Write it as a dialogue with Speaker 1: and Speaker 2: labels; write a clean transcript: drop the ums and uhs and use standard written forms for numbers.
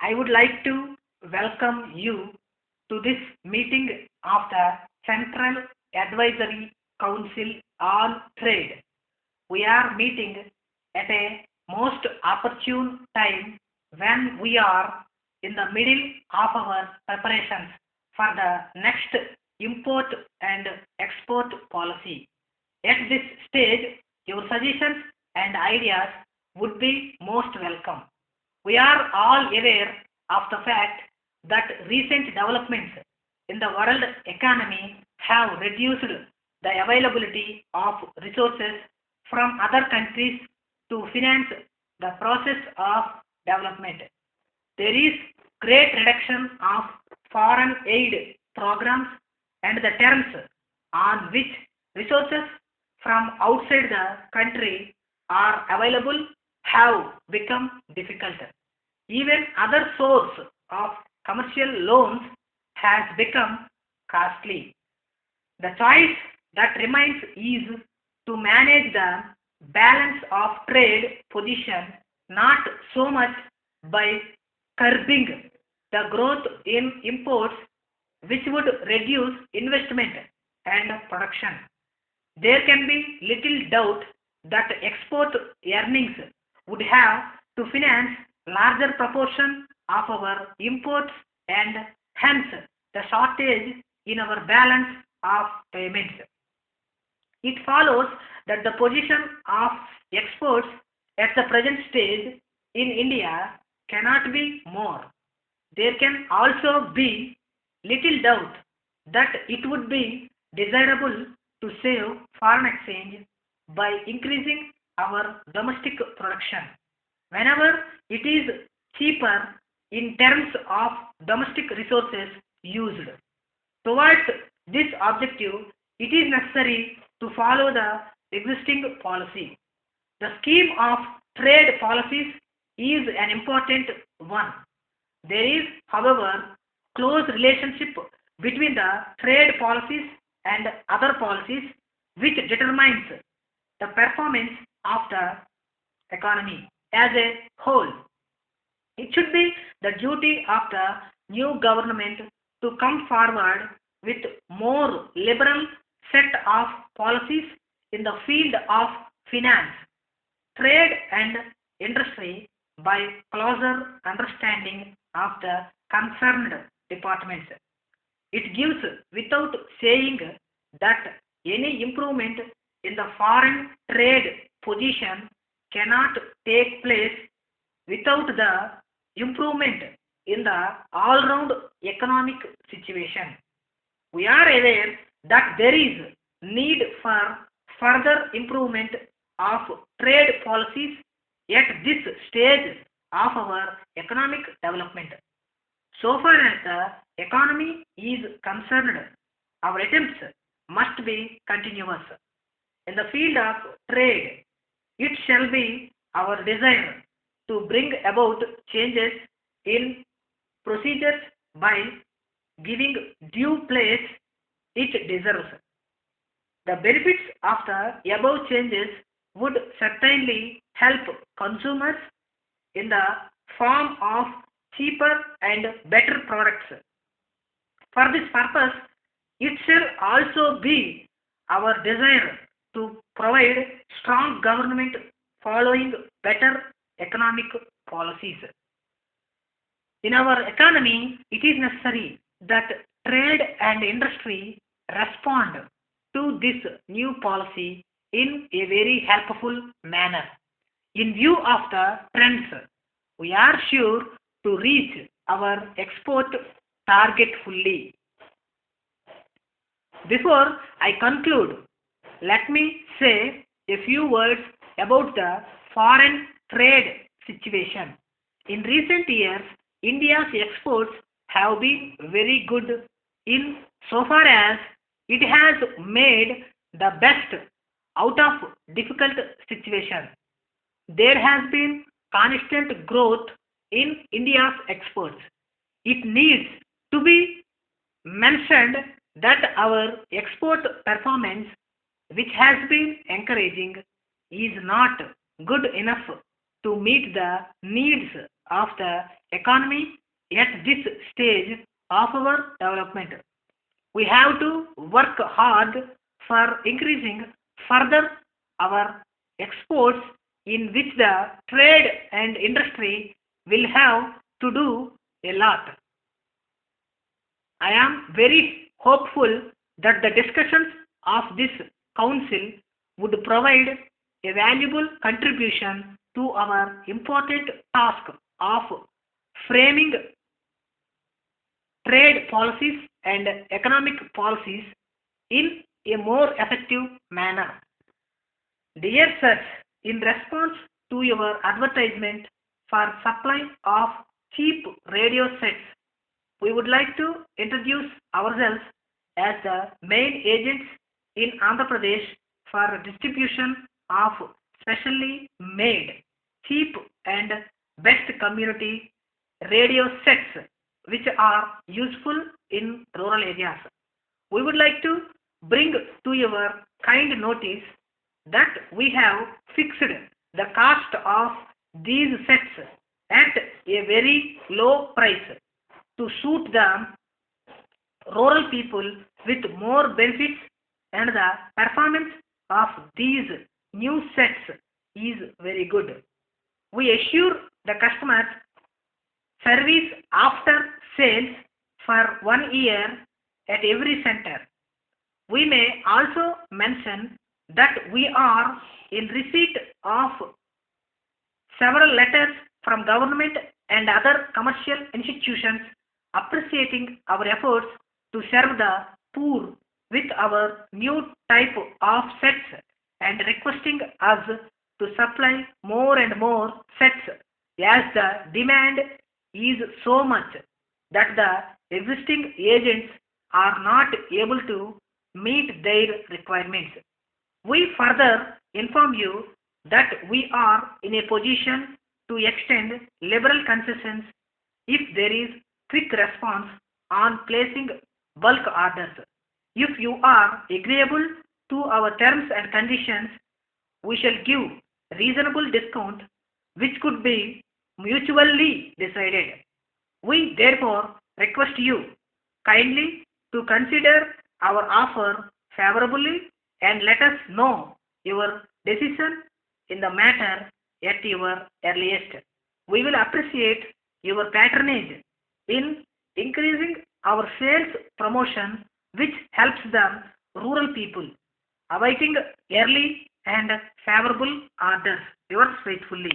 Speaker 1: I would like to welcome you to this meeting of the Central Advisory Council on Trade. We are meeting at a most opportune time when we are in the middle of our preparations for the next import and export policy. At this stage, your suggestions and ideas would be most welcome. We are all aware of the fact that recent developments in the world economy have reduced the availability of resources from other countries to finance the process of development. There is great reduction of foreign aid programs and the terms on which resources from outside the country are available have become difficult. Even other source of commercial loans has become costly. The choice that remains is to manage the balance of trade position not so much by curbing the growth in imports which would reduce investment and production. There can be little doubt that export earnings would have to finance larger proportion of our imports and hence the shortage in our balance of payments. It follows that the position of exports at the present stage in India cannot be more. There can also be little doubt that it would be desirable to save foreign exchange by increasing our domestic production. Whenever it is cheaper in terms of domestic resources used. Towards this objective, it is necessary to follow the existing policy. The scheme of trade policies is an important one. There is, however, close relationship between the trade policies and other policies which determines the performance of the economy as a whole. It should be the duty of the new government to come forward with more liberal set of policies in the field of finance, trade and industry by closer understanding of the concerned departments. It gives without saying that any improvement in the foreign trade position cannot take place without the improvement in the all-round economic situation. We are aware that there is need for further improvement of trade policies at this stage of our economic development. So far as the economy is concerned, our attempts must be continuous. In the field of trade, it shall be our desire to bring about changes in procedures by giving due place it deserves. The benefits of the above changes would certainly help consumers in the form of cheaper and better products. For this purpose, it shall also be our desire to provide strong government following better economic policies. In our economy, it is necessary that trade and industry respond to this new policy in a very helpful manner. In view of the trends, we are sure to reach our export target fully. Before I conclude, let me say a few words about the foreign trade situation. In recent years, India's exports have been very good in so far as it has made the best out of difficult situation. There has been constant growth in India's exports. It needs to be mentioned that our export performance, which has been encouraging, is not good enough to meet the needs of the economy at this stage of our development. We have to work hard for increasing further our exports, in which the trade and industry will have to do a lot. I am very hopeful that the discussions of this council would provide a valuable contribution to our important task of framing trade policies and economic policies in a more effective manner. Dear sir, in response to your advertisement for supply of cheap radio sets, we would like to introduce ourselves as the main agents in Andhra Pradesh for distribution of specially made, cheap and best community radio sets which are useful in rural areas. We would like to bring to your kind notice that we have fixed the cost of these sets at a very low price to suit the rural people with more benefits, and the performance of these new sets is very good. We assure the customers service after sales for 1 year at every center. We may also mention that we are in receipt of several letters from government and other commercial institutions appreciating our efforts to serve the poor with our new type of sets and requesting us to supply more and more sets, as the demand is so much that the existing agents are not able to meet their requirements. We further inform you that we are in a position to extend liberal concessions if there is quick response on placing bulk orders. If you are agreeable to our terms and conditions, we shall give reasonable discount which could be mutually decided. We therefore request you kindly to consider our offer favorably and let us know your decision in the matter at your earliest. We will appreciate your patronage in increasing our sales promotion, which helps the rural people, awaiting early and favorable orders. Yours faithfully.